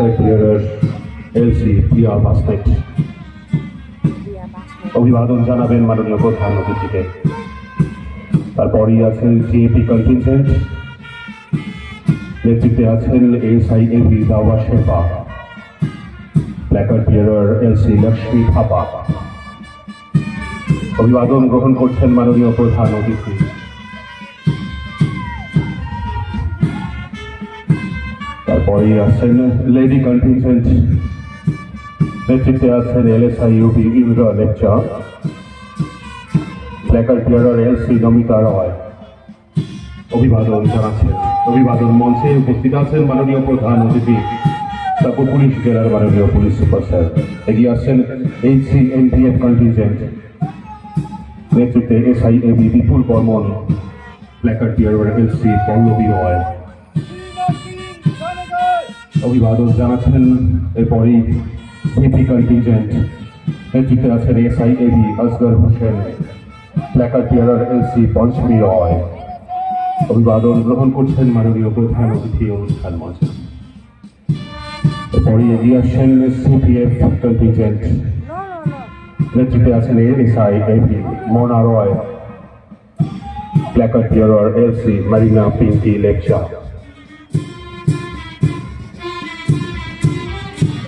Placard bearer LC প্রিয়া basket. অভিবাদন জানাবেন মাননীয় প্রধান অতিথিকে। তারপরই আছেন জিএপি কন্টিনজেন্ট, নেতৃত্বে আছেন SIAB Dawa Shefa, placard bearer LC Lakshmi Thapa. অভিবাদন গ্রহণ করছেন মাননীয় প্রধান অতিথি। তারপরেই আছেন লেডি কন্টিনজেন্ট, নেতৃত্বে আছেন LSIUB Indra Lepcha, placard bearer LC Namita Roy. অভিবাদন জানাচ্ছেন। অভিবাদন মঞ্চে উপস্থিত আছেন মাননীয় প্রধান অতিথি তারপর পুলিশ জেলার মাননীয় পুলিশ সুপার স্যার। এগিয়ে আসছেন এইচসিএনপিএফ কন্টিনজেন্ট, নেতৃত্বে SIAB Bipul Barman, placard bearer LC Pallabi Roy. অভিবাদন জানাচ্ছেন। এরপরই ভিপি কন্টিনজেন্ট, নেতৃত্বে আছেন SIAB Asgar Hossain, placard bearer LC Panchami Roy. অভিবাদন গ্রহণ করছেন মাননীয় প্রধান অতিথি অনুষ্ঠান মঞ্চে। এরপরই এগিয়ে আসছেন সিপিএফ কন্টিনজেন্ট, নেতৃত্বে আছেন SIAB Mona Roy, placard bearer LC Marina Pinky lecture.